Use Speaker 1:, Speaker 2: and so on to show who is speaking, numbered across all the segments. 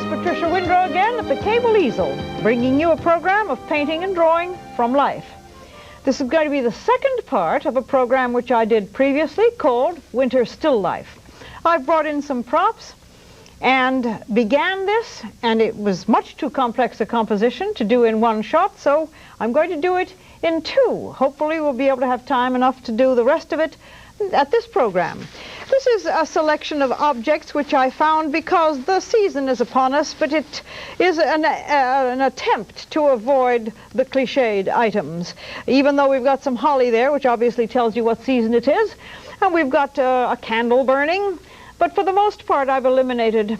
Speaker 1: Patricia Windrow again at the Cable Easel, bringing you a program of painting and drawing from life. This is going to be the second part of a program which I did previously called Winter Still Life. I've brought in some props and began this, and it was much too complex a composition to do in one shot, so I'm going to do it in two. Hopefully we'll be able to have time enough to do the rest of it at this program. This is a selection of objects which I found because the season is upon us, but it is an attempt to avoid the cliched items. Even though we've got some holly there, which obviously tells you what season it is, and we've got a candle burning, but for the most part I've eliminated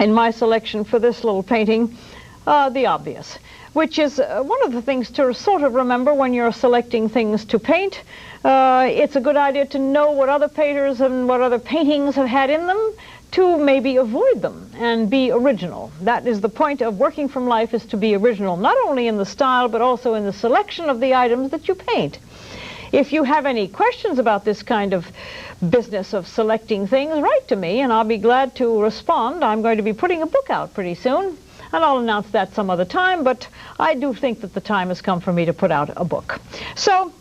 Speaker 1: in my selection for this little painting the obvious, which is one of the things to sort of remember when you're selecting things to paint. It's a good idea to know what other painters and what other paintings have had in them to maybe avoid them and be original. That is the point of working from life, is to be original, not only in the style but also in the selection of the items that you paint. If you have any questions about this kind of business of selecting things, write to me and I'll be glad to respond. I'm going to be putting a book out pretty soon, and I'll announce that some other time, but I do think that the time has come for me to put out a book. So,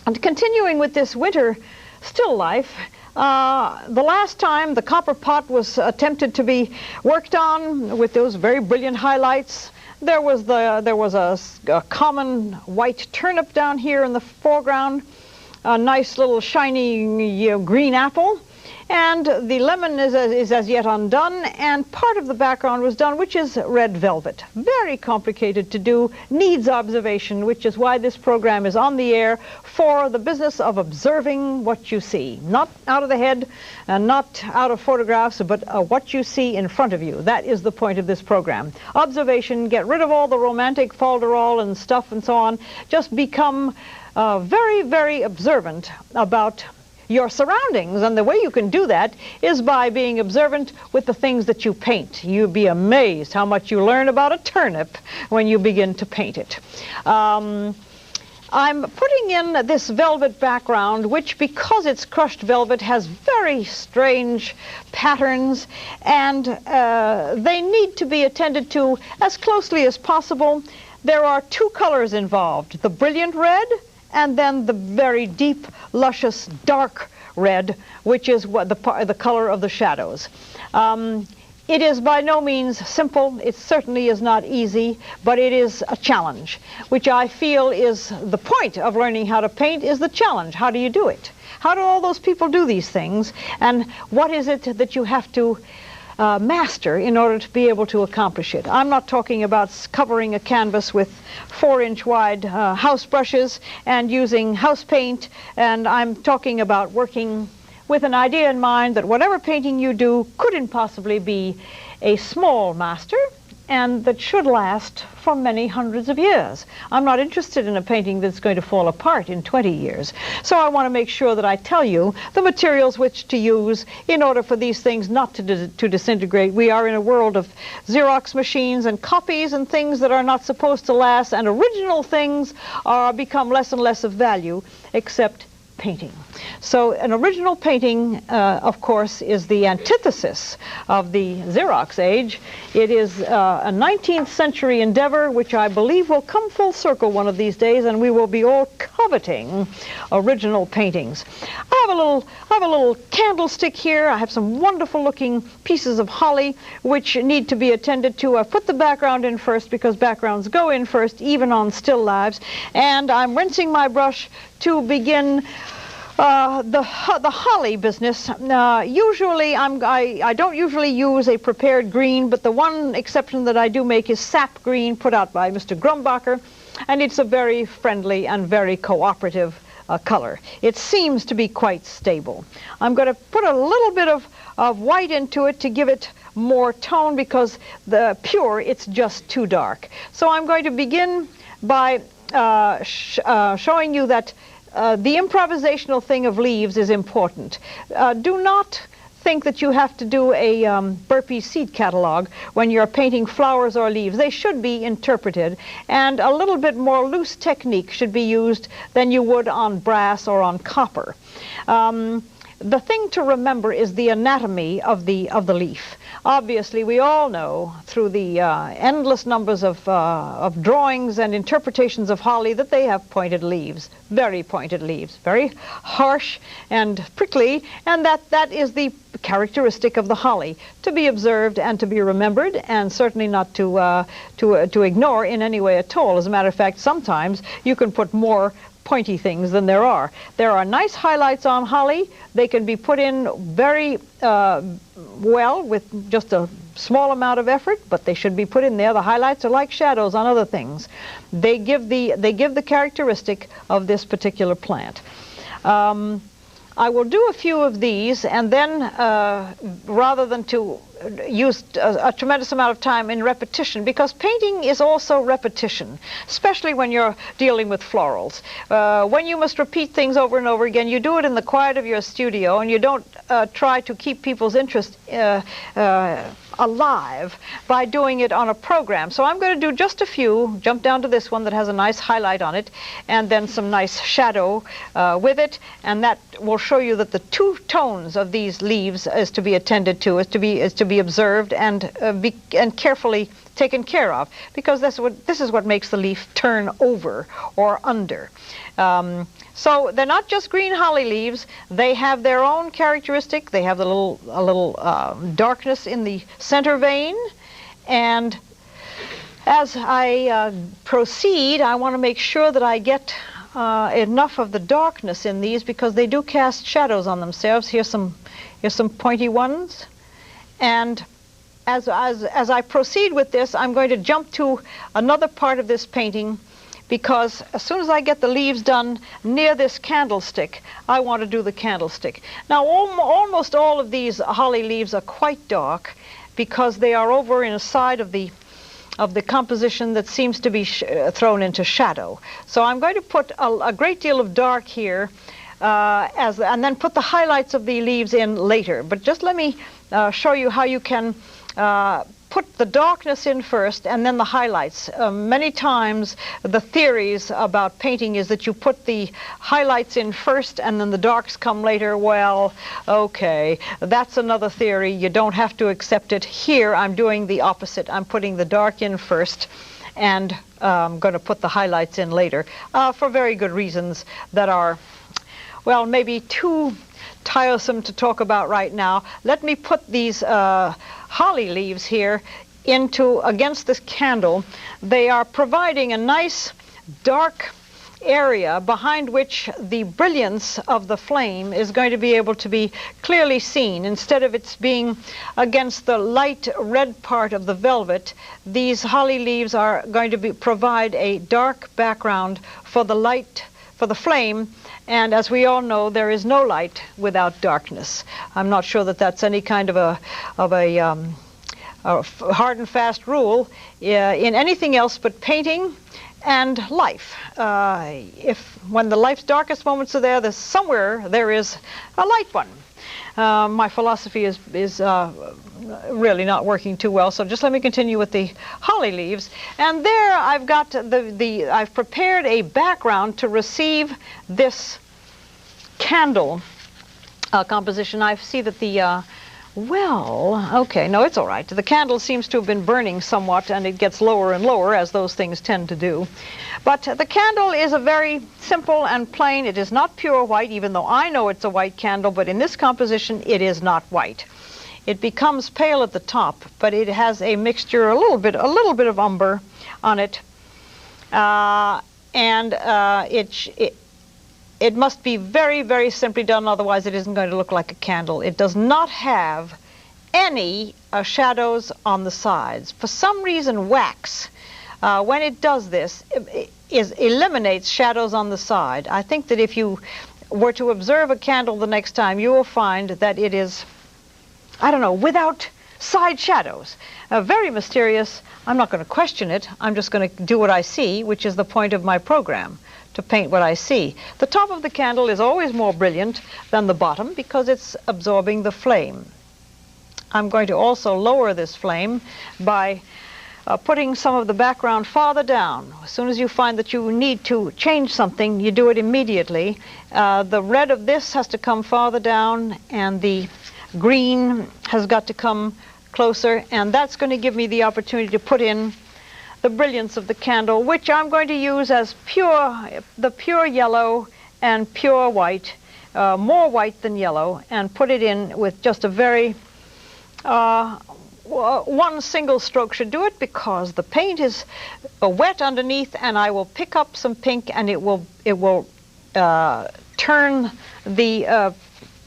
Speaker 1: and continuing with this winter still life, the last time the copper pot was attempted to be worked on with those very brilliant highlights, there was a common white turnip down here in the foreground, a nice little shiny green apple, and the lemon is as yet undone, and part of the background was done, which is red velvet. Very complicated to do, needs observation, which is why this program is on the air for the business of observing what you see. Not out of the head, and not out of photographs, but what you see in front of you. That is the point of this program. Observation, get rid of all the romantic folderol and stuff and so on. Just become very, very observant about your surroundings, and the way you can do that is by being observant with the things that you paint. You'd be amazed how much you learn about a turnip when you begin to paint it. I'm putting in this velvet background, which, because it's crushed velvet, has very strange patterns, and they need to be attended to as closely as possible. There are two colors involved, the brilliant red and then the very deep, luscious, dark red, which is what the color of the shadows. It is by no means simple. It certainly is not easy, but it is a challenge, which I feel is the point of learning how to paint, is the challenge. How do you do it? How do all those people do these things? And what is it that you have to master in order to be able to accomplish it? I'm not talking about covering a canvas with 4-inch wide house brushes and using house paint, and I'm talking about working with an idea in mind that whatever painting you do couldn't possibly be a small master, and that should last for many hundreds of years. I'm not interested in a painting that's going to fall apart in 20 years. So I want to make sure that I tell you the materials which to use in order for these things not to disintegrate. We are in a world of Xerox machines and copies and things that are not supposed to last, and original things become less and less of value, except painting. So an original painting, of course, is the antithesis of the Xerox age. It is a 19th century endeavor, which I believe will come full circle one of these days, and we will be all coveting original paintings. I have a little candlestick here. I have some wonderful looking pieces of holly which need to be attended to. I've put the background in first because backgrounds go in first, even on still lives. And I'm rinsing my brush to begin the holly business. Usually I don't usually use a prepared green, but the one exception that I do make is sap green, put out by Mr. Grumbacher, and it's a very friendly and very cooperative color. It seems to be quite stable. I'm going to put a little bit of white into it to give it more tone, because the pure, it's just too dark. So I'm going to begin by showing you that the improvisational thing of leaves is important. Do not think that you have to do a Burpee seed catalog when you're painting flowers or leaves. They should be interpreted, and a little bit more loose technique should be used than you would on brass or on copper. The thing to remember is the anatomy of the leaf. Obviously, we all know through the endless numbers of drawings and interpretations of holly that they have pointed leaves, very harsh and prickly, and that is the characteristic of the holly, to be observed and to be remembered, and certainly not to ignore in any way at all. As a matter of fact, sometimes you can put more pointy things than there are. There are nice highlights on holly. They can be put in very well with just a small amount of effort, but they should be put in there. The highlights are like shadows on other things. They give the characteristic of this particular plant. I will do a few of these, and then rather than to use a tremendous amount of time in repetition, because painting is also repetition, especially when you're dealing with florals. When you must repeat things over and over again, you do it in the quiet of your studio, and you don't try to keep people's interest alive by doing it on a program. So I'm going to do just a few, jump down to this one that has a nice highlight on it, and then some nice shadow with it, and that will show you that the two tones of these leaves is to be attended to, is to be observed and carefully taken care of, because this is what makes the leaf turn over or under. So they're not just green holly leaves. They have their own characteristic. They have a little darkness in the center vein, and as I proceed, I want to make sure that I get enough of the darkness in these, because they do cast shadows on themselves. Here's some pointy ones, and as I proceed with this, I'm going to jump to another part of this painting, because as soon as I get the leaves done near this candlestick, I want to do the candlestick. Now, almost all of these holly leaves are quite dark, because they are over in a side of the composition that seems to be thrown into shadow. So I'm going to put a great deal of dark here, and then put the highlights of the leaves in later. But just let me show you how you can put the darkness in first and then the highlights. Many times the theories about painting is that you put the highlights in first and then the darks come later. Well, okay, that's another theory. You don't have to accept it. Here I'm doing the opposite. I'm putting the dark in first, and I'm going to put the highlights in later for very good reasons that are, well, maybe too tiresome to talk about right now. Let me put these holly leaves here against this candle. They are providing a nice dark area behind which the brilliance of the flame is going to be able to be clearly seen. Instead of its being against the light red part of the velvet, these holly leaves are going to provide a dark background for the light, for the flame. And as we all know, there is no light without darkness. I'm not sure that that's any kind of a hard and fast rule in anything else but painting and life. When the life's darkest moments are there, somewhere there is a light one. My philosophy is really not working too well, so just let me continue with the holly leaves. And there I've got I've prepared a background to receive this candle composition. I see that Well, okay, no, it's all right. The candle seems to have been burning somewhat, and it gets lower and lower, as those things tend to do. But the candle is a very simple and plain. It is not pure white, even though I know it's a white candle, but in this composition, it is not white. It becomes pale at the top, but it has a mixture, a little bit of umber on it, it must be very, very simply done, otherwise it isn't going to look like a candle. It does not have any shadows on the sides. For some reason, wax, when it does this, eliminates shadows on the side. I think that if you were to observe a candle the next time, you will find that it is, I don't know, without side shadows. Very mysterious. I'm not going to question it. I'm just going to do what I see, which is the point of my program, to paint what I see. The top of the candle is always more brilliant than the bottom because it's absorbing the flame. I'm going to also lower this flame by putting some of the background farther down. As soon as you find that you need to change something, you do it immediately. The red of this has to come farther down, and the green has got to come closer, and that's going to give me the opportunity to put in the brilliance of the candle, which I'm going to use as the pure yellow and pure white, more white than yellow, and put it in with just a very, one single stroke should do it, because the paint is wet underneath, and I will pick up some pink, and it will turn the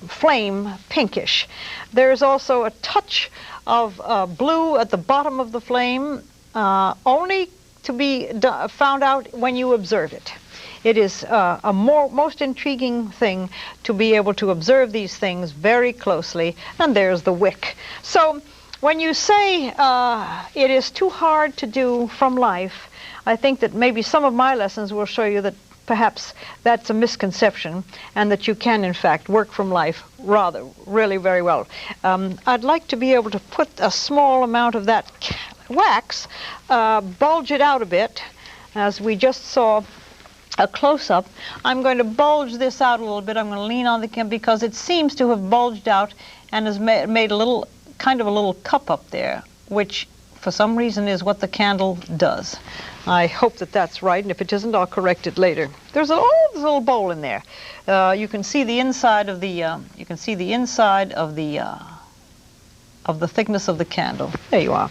Speaker 1: flame pinkish. There's also a touch of blue at the bottom of the flame, only to be found out when you observe it. It is a most intriguing thing to be able to observe these things very closely. And there's the wick. So when you say it is too hard to do from life, I think that maybe some of my lessons will show you that perhaps that's a misconception, and that you can in fact work from life really very well. I'd like to be able to put a small amount of that wax, bulge it out a bit, as we just saw a close-up. I'm going to bulge this out a little bit. I'm going to lean on the can, because it seems to have bulged out and has made a little, kind of a little cup up there, which for some reason is what the candle does. I hope that that's right, and if it isn't, I'll correct it later. There's a little bowl in there. You can see the inside of the of the thickness of the candle. There you are.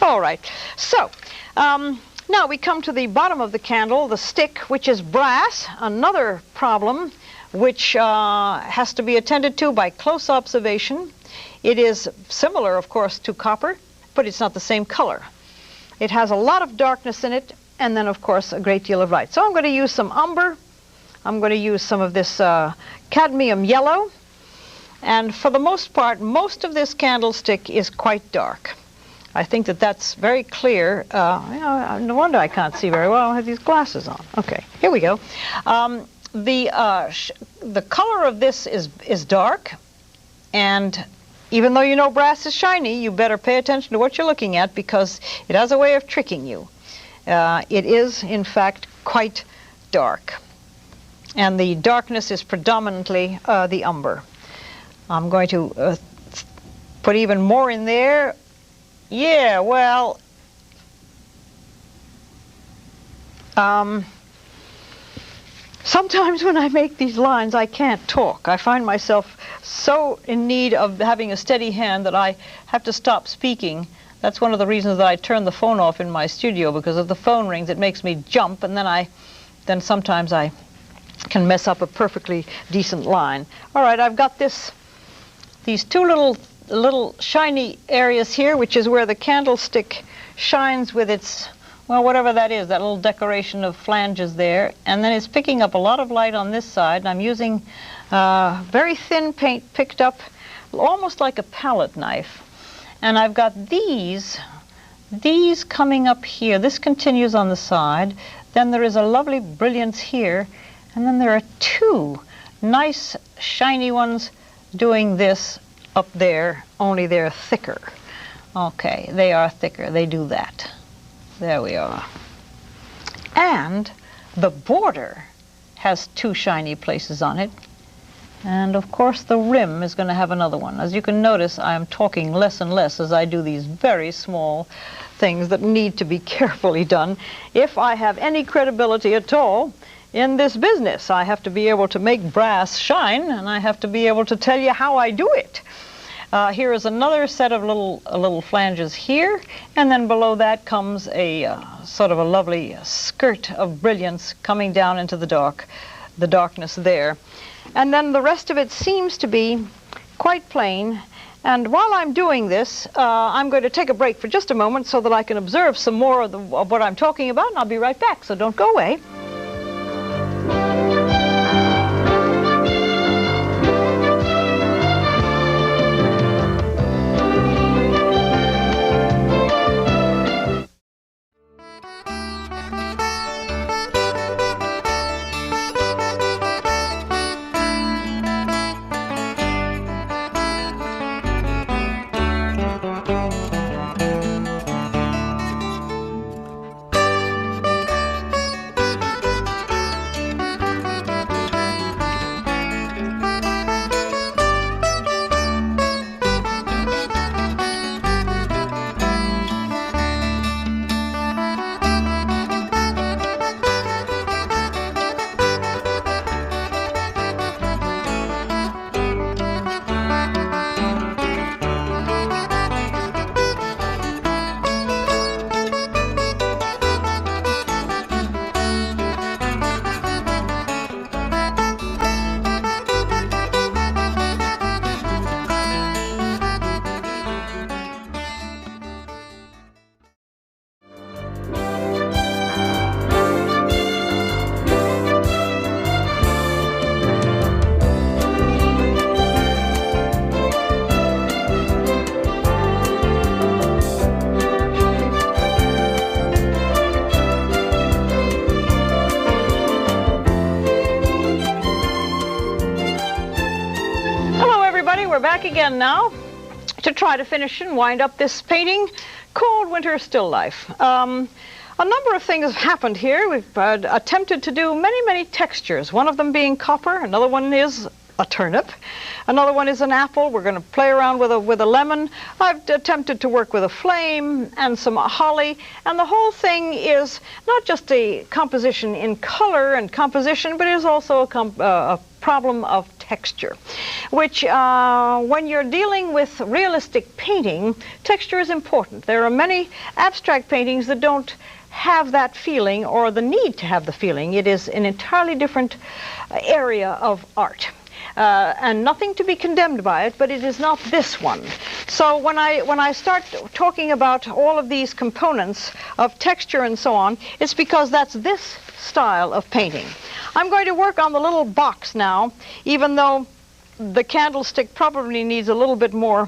Speaker 1: All right. So now we come to the bottom of the candle, the stick, which is brass. Another problem which has to be attended to by close observation. It is similar, of course, to copper, but it's not the same color. It has a lot of darkness in it, and then, of course, a great deal of light. So I'm going to use some umber. I'm going to use some of this cadmium yellow. And for the most part, most of this candlestick is quite dark. I think that that's very clear. No wonder I can't see very well. I don't have these glasses on. Okay, here we go. The color of this is dark, and even though you know brass is shiny, you better pay attention to what you're looking at, because it has a way of tricking you. It is, in fact, quite dark. And the darkness is predominantly the umber. I'm going to put even more in there. Yeah, well, sometimes when I make these lines, I can't talk. I find myself so in need of having a steady hand that I have to stop speaking. That's one of the reasons that I turn the phone off in my studio, because if the phone rings, it makes me jump, and then sometimes I can mess up a perfectly decent line. All right, I've got these two little shiny areas here, which is where the candlestick shines with its, well, whatever that is, that little decoration of flanges there. And then it's picking up a lot of light on this side, and I'm using very thin paint picked up almost like a palette knife. And I've got these coming up here. This continues on the side. Then there is a lovely brilliance here. And then there are two nice shiny ones doing this up there, only they're thicker. Okay, they are thicker. They do that. There we are. And the border has two shiny places on it. And of course the rim is going to have another one. As you can notice, I am talking less and less as I do these very small things that need to be carefully done. If I have any credibility at all in this business, I have to be able to make brass shine, and I have to be able to tell you how I do it. Here is another set of little flanges here, and then below that comes a sort of a lovely skirt of brilliance coming down into the darkness there. And then the rest of it seems to be quite plain. And while I'm doing this, I'm going to take a break for just a moment so that I can observe some more of what I'm talking about, and I'll be right back, so don't go away. We're back again now to try to finish and wind up this painting called Winter Still Life. A number of things have happened here. We've attempted to do many textures, one of them being copper, another one is a turnip, another one is an apple. We're going to play around with a lemon. I've attempted to work with a flame and some holly, and the whole thing is not just a composition in color and composition, but it is also a problem of texture, which when you're dealing with realistic painting, texture is important. There are many abstract paintings that don't have that feeling or the need to have the feeling. It is an entirely different area of art. And nothing to be condemned by it, but it is not this one. So when I start talking about all of these components of texture and so on, it's because that's this style of painting. I'm going to work on the little box now, even though the candlestick probably needs a little bit more.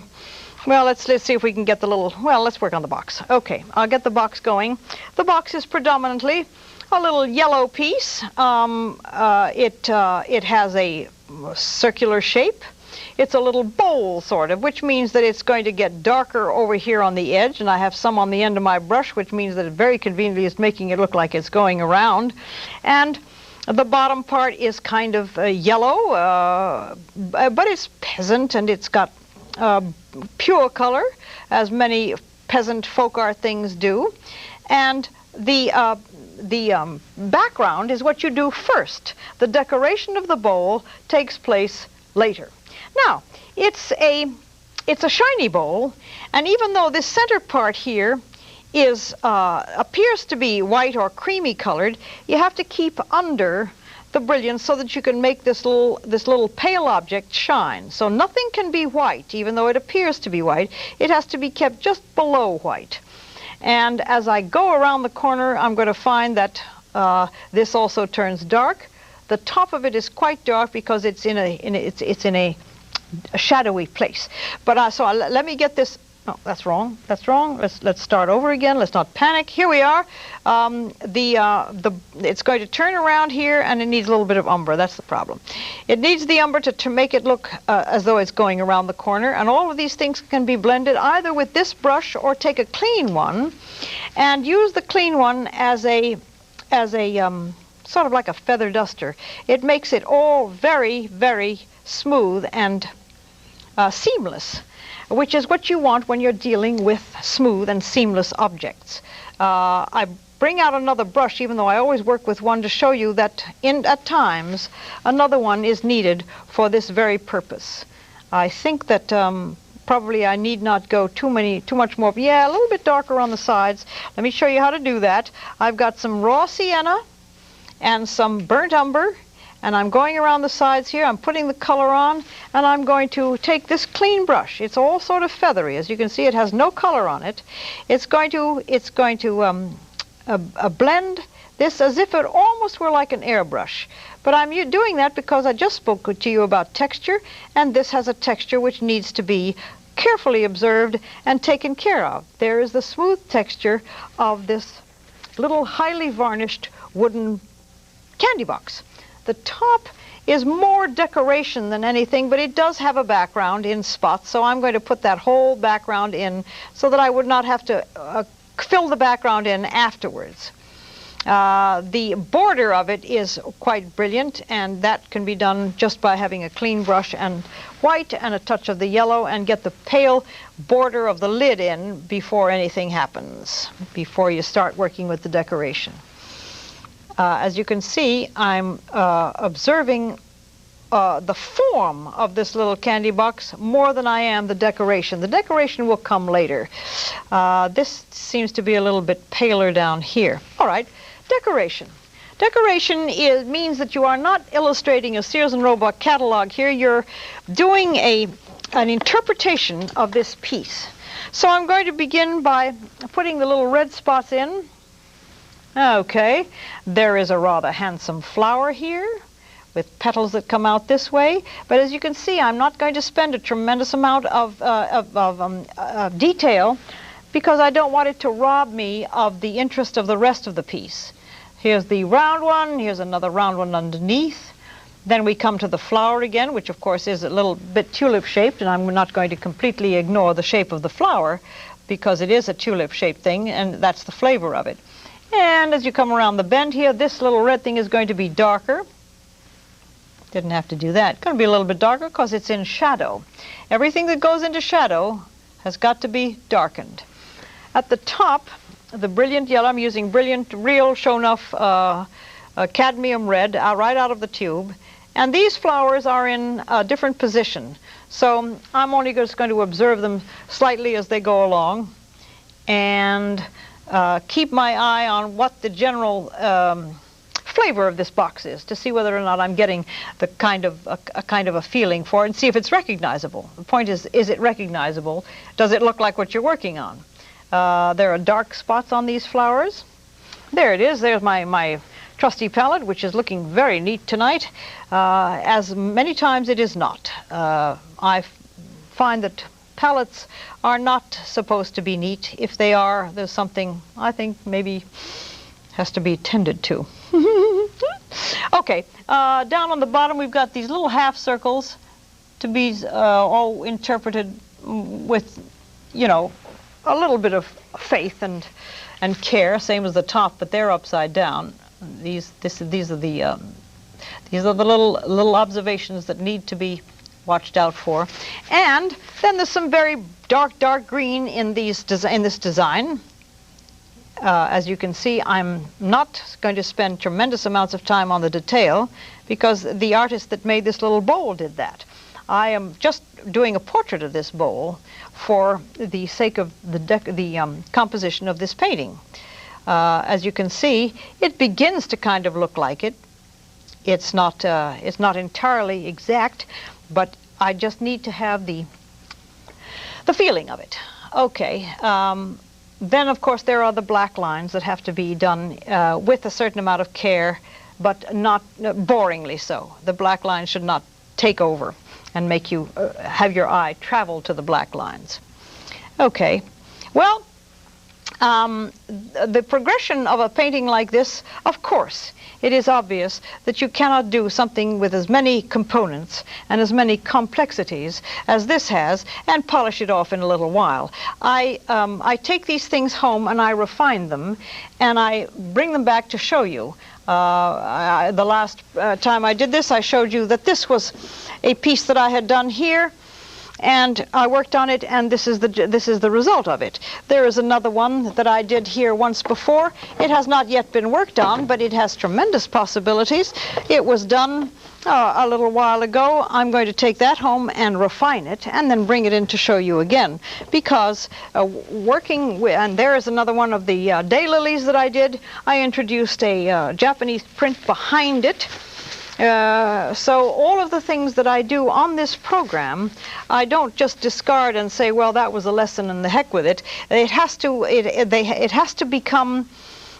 Speaker 1: Well, let's see if we can get the little, well, let's work on the box. Okay, I'll get the box going. The box is predominantly a little yellow piece. It has a circular shape. It's a little bowl, sort of, which means that it's going to get darker over here on the edge, and I have some on the end of my brush, which means that it very conveniently is making it look like it's going around. And the bottom part is kind of yellow, but it's peasant, and it's got pure color, as many peasant folk art things do. And the background is what you do first. The decoration of the bowl takes place later. Now, it's a shiny bowl, and even though this center part here is appears to be white or creamy colored, you have to keep under the brilliance so that you can make this little pale object shine. So nothing can be white, even though it appears to be white. It has to be kept just below white. And as I go around the corner, I'm going to find that this also turns dark. The top of it is quite dark because it's in a shadowy place. But so let me get this. Oh, that's wrong. That's wrong. Let's start over again. Let's not panic. Here we are. It's going to turn around here, and it needs a little bit of umber. That's the problem. It needs the umber to make it look as though it's going around the corner. And all of these things can be blended either with this brush or take a clean one, and use the clean one as a sort of like a feather duster. It makes it all very, very smooth and seamless, which is what you want when you're dealing with smooth and seamless objects. I bring out another brush, even though I always work with one, to show you that at times another one is needed for this very purpose. I think that probably I need not go too much more. Yeah, a little bit darker on the sides. Let me show you how to do that. I've got some raw sienna and some burnt umber, and I'm going around the sides here. I'm putting the color on, and I'm going to take this clean brush. It's all sort of feathery. As you can see, it has no color on it. It's going to blend this as if it almost were like an airbrush. But I'm doing that because I just spoke to you about texture, and this has a texture which needs to be carefully observed and taken care of. There is the smooth texture of this little highly varnished wooden candy box. The top is more decoration than anything, but it does have a background in spots, so I'm going to put that whole background in so that I would not have to fill the background in afterwards. The border of it is quite brilliant, and that can be done just by having a clean brush and white and a touch of the yellow, and get the pale border of the lid in before anything happens, before you start working with the decoration. As you can see, I'm observing the form of this little candy box more than I am the decoration. The decoration will come later. This seems to be a little bit paler down here. All right, decoration. Decoration means that you are not illustrating a Sears and Roebuck catalog here. You're doing an interpretation of this piece. So I'm going to begin by putting the little red spots in. Okay, there is a rather handsome flower here with petals that come out this way, but as you can see, I'm not going to spend a tremendous amount of detail because I don't want it to rob me of the interest of the rest of the piece. Here's the round one, here's another round one underneath. Then we come to the flower again, which of course is a little bit tulip-shaped, and I'm not going to completely ignore the shape of the flower because it is a tulip-shaped thing, and that's the flavor of it. And as you come around the bend here, this little red thing is going to be darker. Didn't have to do that. It's going to be a little bit darker because it's in shadow. Everything that goes into shadow has got to be darkened. At the top, the brilliant yellow, I'm using brilliant, real, show enough cadmium red right out of the tube. And these flowers are in a different position. So I'm only just going to observe them slightly as they go along, and keep my eye on what the general flavor of this box is, to see whether or not I'm getting the kind of a feeling for it, and see if it's recognizable. The point is it recognizable? Does it look like what you're working on? There are dark spots on these flowers. There it is. There's my trusty palette, which is looking very neat tonight. As many times it is not. I find that palettes are not supposed to be neat. If they are, there's something I think maybe has to be tended to. Okay, down on the bottom we've got these little half circles to be all interpreted with, you know, a little bit of faith and care, same as the top, but they're upside down. These are the little observations that need to be watched out for. And then there's some very dark green in this design. As you can see, I'm not going to spend tremendous amounts of time on the detail because the artist that made this little bowl did that. I am just doing a portrait of this bowl for the sake of the composition of this painting. As you can see, it begins to kind of look like it. It's not entirely exact, but I just need to have the feeling of it. Okay. Then, of course, there are the black lines that have to be done with a certain amount of care, but not boringly so. The black lines should not take over and make you have your eye travel to the black lines. Okay. Well, The progression of a painting like this, of course, it is obvious that you cannot do something with as many components and as many complexities as this has and polish it off in a little while. I take these things home and I refine them and I bring them back to show you. The last time I did this, I showed you that this was a piece that I had done here, and I worked on it, and this is the result of it. There is another one that I did here once before. It has not yet been worked on, but it has tremendous possibilities. It was done a little while ago. I'm going to take that home and refine it and then bring it in to show you again, because working with, and there is another one of the daylilies that I did. I introduced a Japanese print behind it. So all of the things that I do on this program, I don't just discard and say, well, that was a lesson and the heck with it. It has to become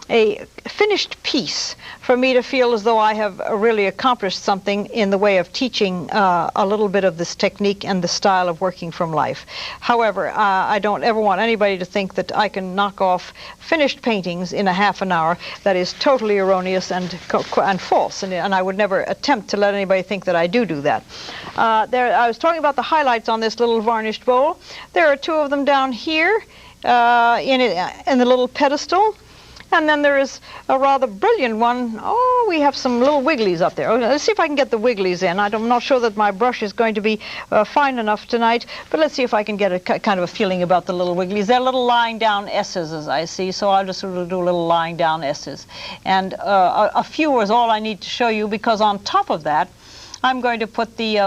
Speaker 1: a finished piece for me to feel as though I have really accomplished something in the way of teaching a little bit of this technique and the style of working from life. However, I don't ever want anybody to think that I can knock off finished paintings in a half an hour. That is totally erroneous and false, and I would never attempt to let anybody think that I do that. I was talking about the highlights on this little varnished bowl. There are two of them down here in the little pedestal. And then there is a rather brilliant one. Oh, we have some little wigglies up there. Okay, let's see if I can get the wigglies in. I'm not sure that my brush is going to be fine enough tonight, but let's see if I can get a kind of a feeling about the little wigglies. They're little lying down S's, as I see, so I'll just sort of do little lying down S's. And a few is all I need to show you, because on top of that, I'm going to put the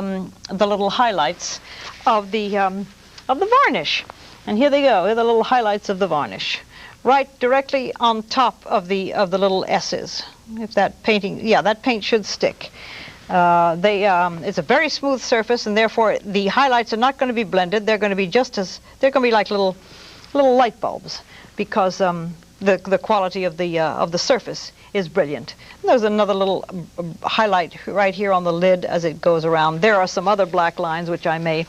Speaker 1: little highlights of the varnish. And here they go. Here are the little highlights of the varnish, right directly on top of the little S's. If that painting, yeah, that paint should stick. It's a very smooth surface, and therefore the highlights are not going to be blended. They're going to be they're going to be like little light bulbs, because the quality of the surface is brilliant. And there's another little highlight right here on the lid as it goes around. There are some other black lines which I may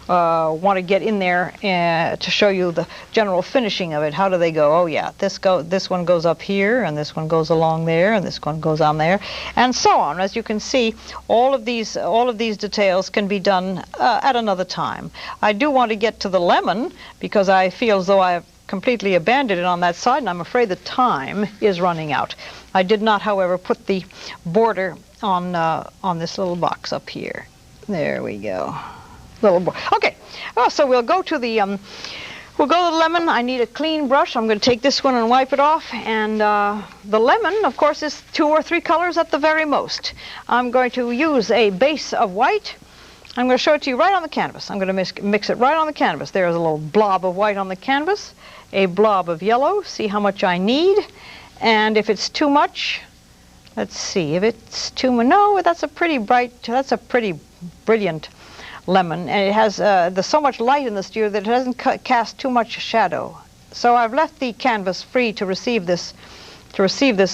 Speaker 1: want to get in there to show you the general finishing of it. How do they go? Oh yeah, this one goes up here, and this one goes along there, and this one goes on there, and so on. As you can see, all of these details can be done at another time. I do want to get to the lemon, because I feel as though I have completely abandoned it on that side, and I'm afraid the time is running out. I did not, however, put the border on this little box up here. There we go. Okay, so we'll go to the lemon. I need a clean brush. I'm going to take this one and wipe it off. And the lemon, of course, is 2 or 3 colors at the very most. I'm going to use a base of white. I'm going to show it to you right on the canvas. I'm going to mix it right on the canvas. There's a little blob of white on the canvas, a blob of yellow. See how much I need. And if it's too much, let's see. If it's too much, no, that's a pretty brilliant lemon, and it has there's so much light in the steer that it doesn't cast too much shadow. So I've left the canvas free to receive this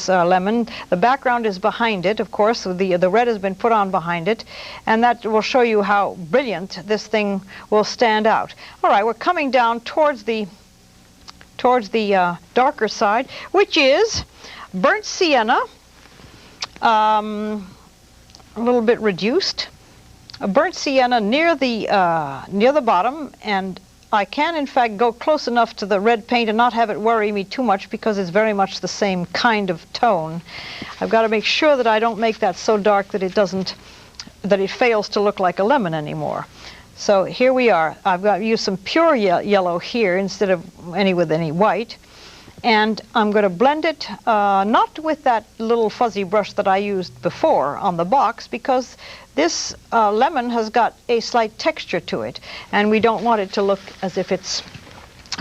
Speaker 1: lemon. The background is behind it, of course. The red has been put on behind it, and that will show you how brilliant this thing will stand out. All right, we're coming down towards the darker side, which is burnt sienna, a little bit reduced. A burnt sienna near the bottom, and I can in fact go close enough to the red paint and not have it worry me too much, because it's very much the same kind of tone. I've got to make sure that I don't make that so dark that it fails to look like a lemon anymore. So here we are. I've got to use some pure yellow here instead of any white. And I'm going to blend it, not with that little fuzzy brush that I used before on the box, because this lemon has got a slight texture to it, and we don't want it to look as if it's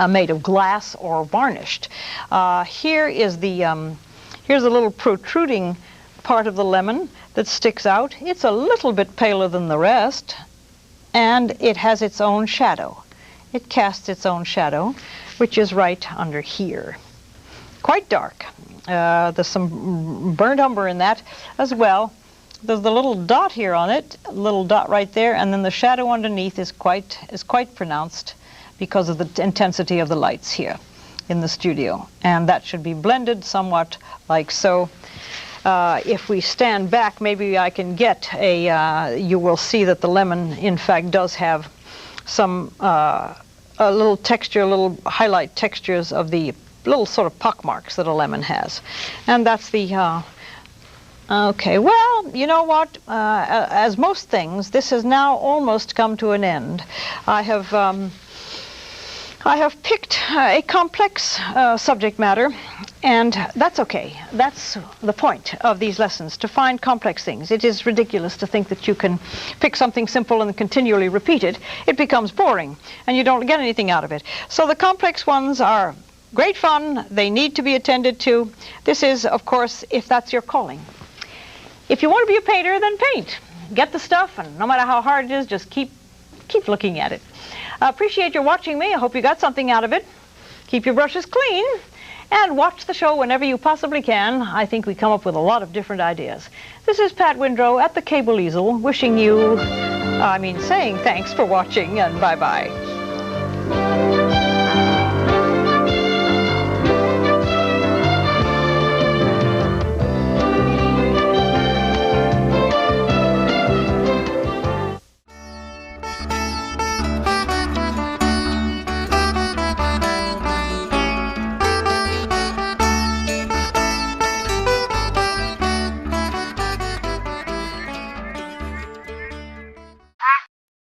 Speaker 1: made of glass or varnished. Here's a little protruding part of the lemon that sticks out. It's a little bit paler than the rest, and it has its own shadow. It casts its own shadow, which is right under here. Quite dark. There's some burnt umber in that as well. There's the little dot here on it, a little dot right there, and then the shadow underneath is quite pronounced because of the intensity of the lights here. in the studio, and that should be blended somewhat like so. If we stand back, maybe I can get you will see that the lemon, in fact, does have some, a little texture, little highlight textures of the little sort of pock marks that a lemon has. And that's the, okay, well, you know what, as most things, this has now almost come to an end. I have picked a complex subject matter, and that's okay. That's the point of these lessons, to find complex things. It is ridiculous to think that you can pick something simple and continually repeat it. It becomes boring, and you don't get anything out of it. So the complex ones are great fun. They need to be attended to. This is, of course, if that's your calling. If you want to be a painter, then paint. Get the stuff, and no matter how hard it is, just keep looking at it. I appreciate your watching me. I hope you got something out of it. Keep your brushes clean, and watch the show whenever you possibly can. I think we come up with a lot of different ideas. This is Pat Windrow at the Cable Easel, wishing you, saying thanks for watching, and bye-bye.